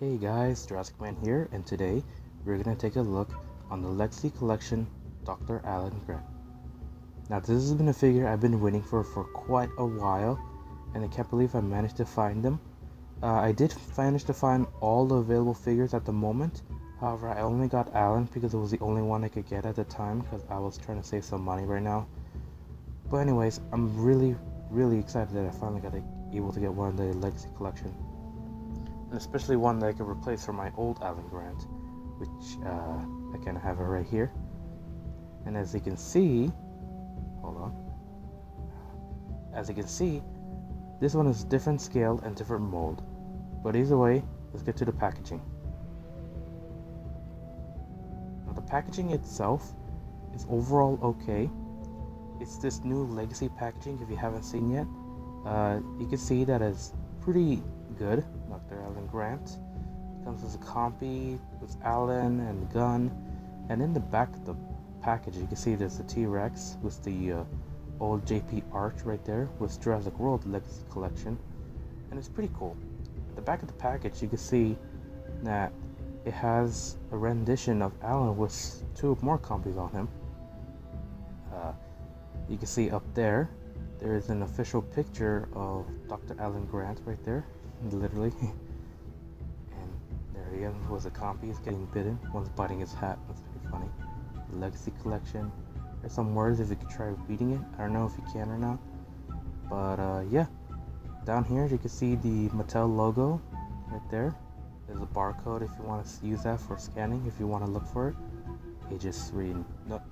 Hey guys, Jurassic here, and today we're gonna take a look on the Legacy Collection Dr. Alan Grant. Now this has been a figure I've been waiting for quite a while, and I can't believe I managed to find them. I did manage to find all the available figures at the moment. However, I only got Alan because it was the only one I could get at the time because I was trying to save some money right now. But anyways, I'm really excited that I finally got able to get one of the Legacy Collection. And especially one that I could replace for my old Alan Grant, which I kind of have it right here. And as you can see, as you can see, this one is different scale and different mold. But either way, let's get to the packaging. Now the packaging itself is overall okay. It's this new Legacy packaging. If you haven't seen yet, you can see that it's pretty good. Dr. Alan Grant. It comes with a compy with Alan and gun, and in the back of the package you can see there's the T-Rex with the old JP arch right there with Jurassic World Legacy Collection, and it's pretty cool. At the back of the package you can see that it has a rendition of Alan with two more compies on him. You can see up there is an official picture of Dr. Alan Grant right there, literally. And there he is with a compy. He's getting bitten. One's biting his hat. That's pretty funny. The Legacy Collection. There's some words if you could try reading it. I don't know if you can or not. But yeah. Down here you can see the Mattel logo right there. There's a barcode if you want to use that for scanning, if you want to look for it. Ages 3.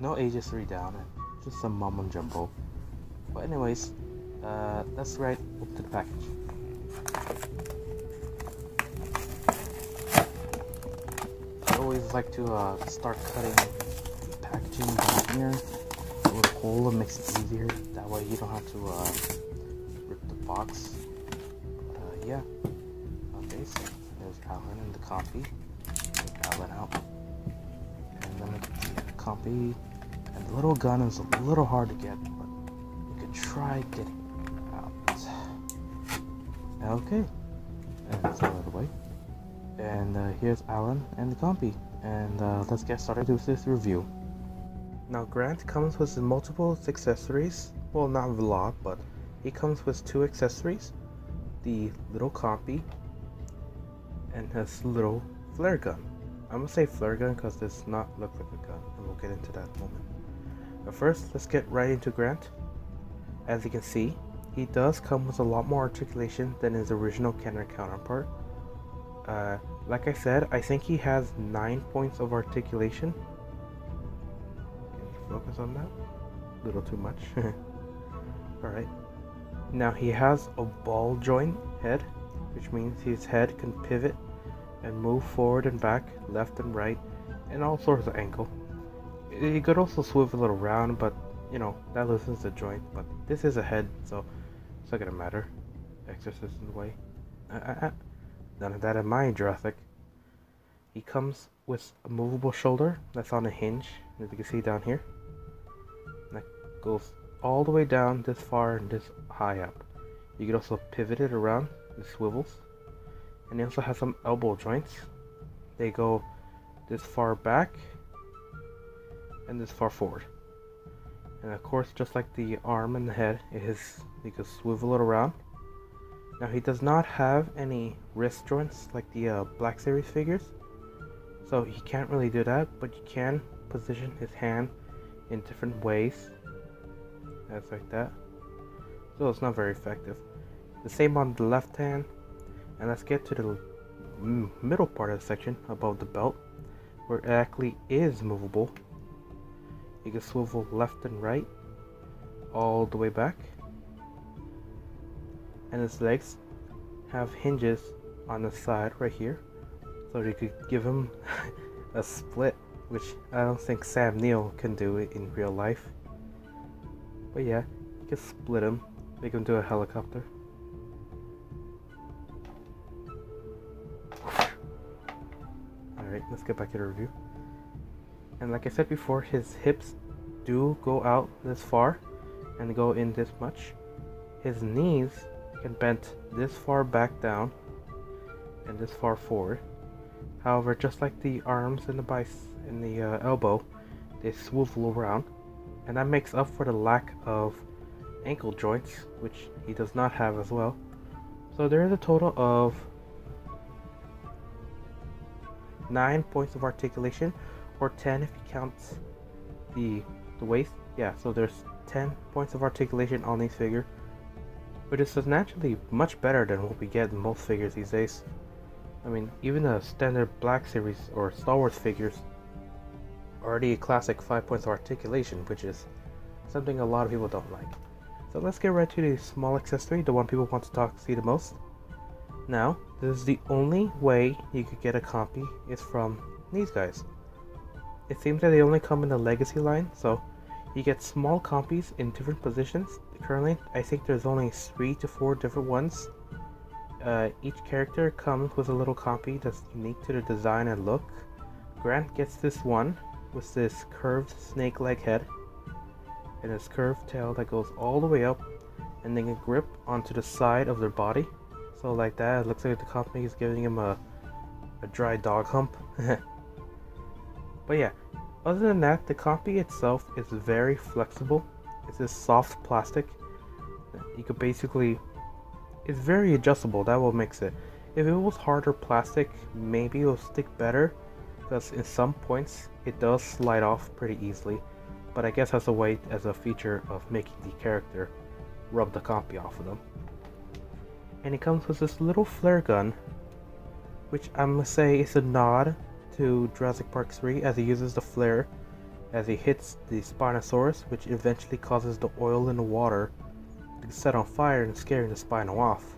No ages 3 down. Just some mumbo jumbo. But anyways, let's right up to the package. I always like to start cutting the packaging down here. A little hole makes it easier. That way you don't have to rip the box. But yeah. Okay, so there's Alan and the compy. Take Alan out. And then we can see the compy. And the little gun is a little hard to get, but you could try getting it out. Okay, and throw it away. And here's Alan and the compy. And let's get started with this review. Now Grant comes with multiple accessories. Well, not a lot, but he comes with 2 accessories. The little compy and his little flare gun. I'm gonna say flare gun because this does not look like a gun, and we'll get into that in a moment. But first, let's get right into Grant. As you can see, he does come with a lot more articulation than his original Kenner counterpart. Like I said, I think he has 9 points of articulation. Can you focus on that? A little too much. Alright. Now he has a ball joint head, which means his head can pivot and move forward and back, left and right, and all sorts of angle. You could also swivel it around, but you know, that loosens the joint. But this is a head, so it's not gonna matter. Exorcist in the way. None of that in my Jurassic. He comes with a movable shoulder that's on a hinge, as you can see down here. That goes all the way down this far and this high up. You can also pivot it around, it swivels. And he also has some elbow joints. They go this far back and this far forward. And of course, just like the arm and the head, you can swivel it around. Now he does not have any wrist joints like the Black Series figures, so he can't really do that, but you can position his hand in different ways, as like that. So it's not very effective. The same on the left hand. And let's get to the middle part of the section above the belt, where it actually is movable. You can swivel left and right, all the way back. And his legs have hinges on the side right here, so you could give him a split, which I don't think Sam Neill can do it in real life. But yeah, you can split him, make him do a helicopter. Alright, let's get back to the review. And like I said before, his hips do go out this far and go in this much. His knees can bend this far back down and this far forward. However, just like the arms and the elbow, they swivel around, and that makes up for the lack of ankle joints, which he does not have as well. So there is a total of 9 points of articulation, or 10 if you count the waist. Yeah, so there's 10 points of articulation on these figures, which is substantially much better than what we get in most figures these days. I mean, even the standard Black Series or Star Wars figures are already a classic 5 points of articulation, which is something a lot of people don't like. So let's get right to the small accessory, the one people want to see the most. Now, this is the only way you could get a copy is from these guys. It seems that they only come in the Legacy line, so you get small copies in different positions. Currently, I think there's only 3 to 4 different ones. Each character comes with a little copy that's unique to the design and look. Grant gets this one with this curved snake leg head and this curved tail that goes all the way up and then a grip onto the side of their body. So like that, it looks like the company is giving him a dry dog hump. But yeah, other than that, the copy itself is very flexible. It's this soft plastic. You could basically, it's very adjustable. That what makes it. If it was harder plastic, maybe it will stick better, because in some points it does slide off pretty easily. But I guess that's a way, as a feature of making the character rub the copy off of them. And it comes with this little flare gun, which I must say is a nod to Jurassic Park 3, as he uses the flare as he hits the Spinosaurus, which eventually causes the oil in the water to set on fire and scaring the Spino off.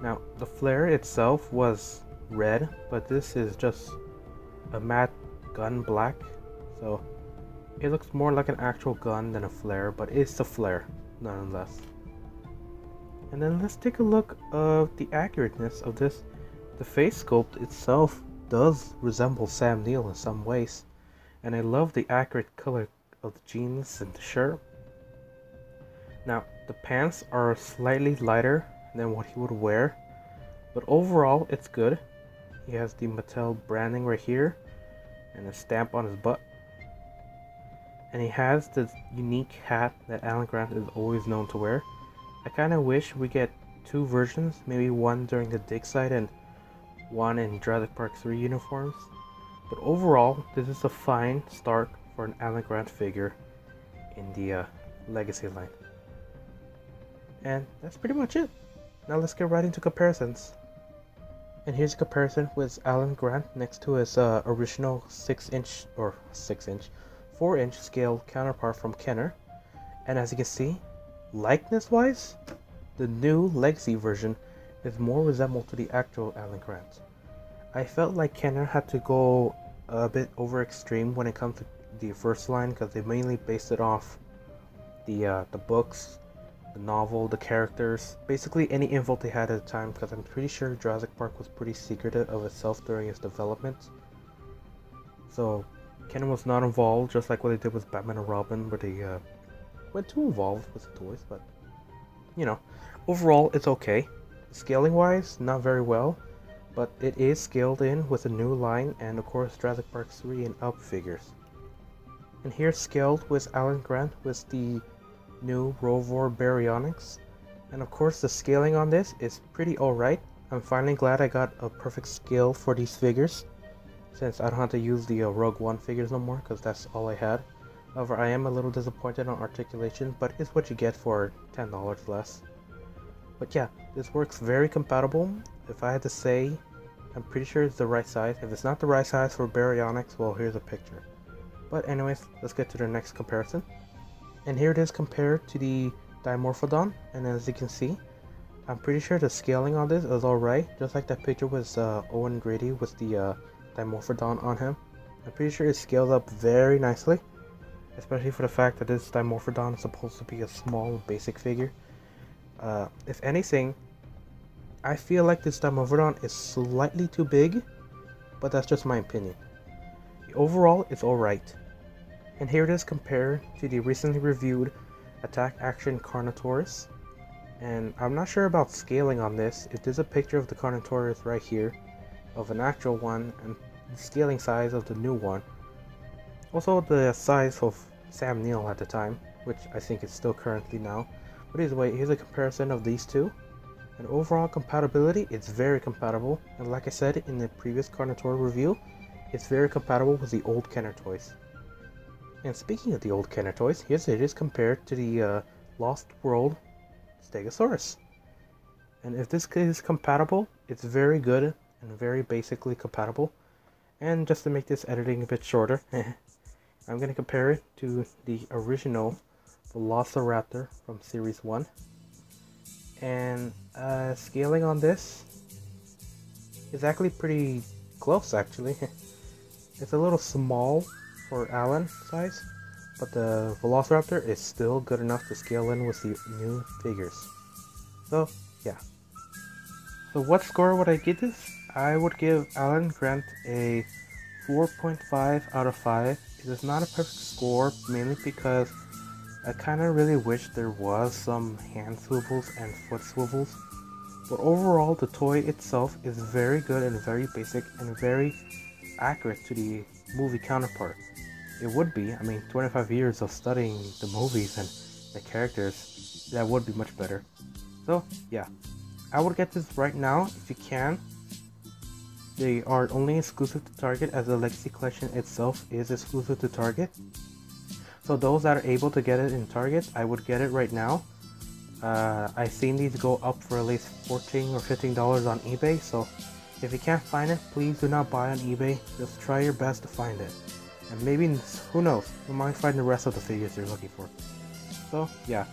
Now, the flare itself was red, but this is just a matte gun black, so it looks more like an actual gun than a flare, but it's a flare nonetheless. And then let's take a look of the accurateness of this. The face sculpt itself does resemble Sam Neill in some ways, and I love the accurate color of the jeans and the shirt. Now, the pants are slightly lighter than what he would wear, but overall it's good. He has the Mattel branding right here and a stamp on his butt. And he has this unique hat that Alan Grant is always known to wear. I kind of wish we get 2 versions, maybe one during the dig site and one in Jurassic Park 3 uniforms. But overall, this is a fine start for an Alan Grant figure in the Legacy line. And that's pretty much it. Now let's get right into comparisons. And here's a comparison with Alan Grant next to his original 4-inch scale counterpart from Kenner. And as you can see, likeness wise, the new Legacy version is more resembled to the actual Alan Grant. I felt like Kenner had to go a bit over extreme when it comes to the first line, because they mainly based it off the books, the novel, the characters, basically any info they had at the time, because I'm pretty sure Jurassic Park was pretty secretive of itself during its development. So Kenner was not involved, just like what they did with Batman and Robin, where they went too involved with the toys. But you know, overall it's okay. Scaling wise, not very well, but it is scaled in with a new line and of course Jurassic Park 3 and up figures. And here scaled with Alan Grant with the new Rover Baryonyx. And of course the scaling on this is pretty alright. I'm finally glad I got a perfect scale for these figures, since I don't have to use the Rogue One figures no more, because that's all I had. However, I am a little disappointed on articulation, but it's what you get for $10 less. But yeah, this works very compatible. If I had to say, I'm pretty sure it's the right size. If it's not the right size for Baryonyx, well, here's a picture. But anyways, let's get to the next comparison. And here it is compared to the Dimorphodon, and as you can see, I'm pretty sure the scaling on this is alright, just like that picture with Owen Grady with the Dimorphodon on him. I'm pretty sure it scales up very nicely, especially for the fact that this Dimorphodon is supposed to be a small basic figure. If anything, I feel like this Dimorphodon is slightly too big, but that's just my opinion. Overall, it's alright. And here it is compared to the recently reviewed Attack Action Carnotaurus. And I'm not sure about scaling on this. If there's a picture of the Carnotaurus right here, of an actual one and the scaling size of the new one. Also the size of Sam Neill at the time, which I think is still currently now. But either way, here's a comparison of these two. And overall compatibility, it's very compatible. And like I said in the previous Carnotaur review, it's very compatible with the old Kenner toys. And speaking of the old Kenner toys, here's it is compared to the Lost World Stegosaurus. And if this is compatible, it's very good and very basically compatible. And just to make this editing a bit shorter, I'm going to compare it to the original Velociraptor from Series 1. And scaling on this is actually pretty close actually. It's a little small for Alan size, but the Velociraptor is still good enough to scale in with the new figures. So yeah. So what score would I give this? I would give Alan Grant a 4.5 out of 5. It is not a perfect score, mainly because I kind of really wish there was some hand swivels and foot swivels. But overall, the toy itself is very good and very basic and very accurate to the movie counterpart. It would be, I mean, 25 years of studying the movies and the characters, that would be much better. So yeah, I would get this right now if you can. They are only exclusive to Target, as the Legacy Collection itself is exclusive to Target. So those that are able to get it in Target, I would get it right now. I've seen these go up for at least $14 or $15 on eBay, so if you can't find it, please do not buy on eBay. Just try your best to find it. And maybe, who knows, you might find the rest of the figures you're looking for. So yeah,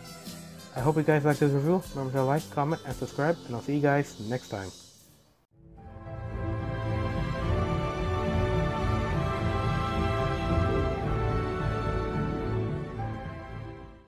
I hope you guys liked this review. Remember to like, comment, and subscribe, and I'll see you guys next time.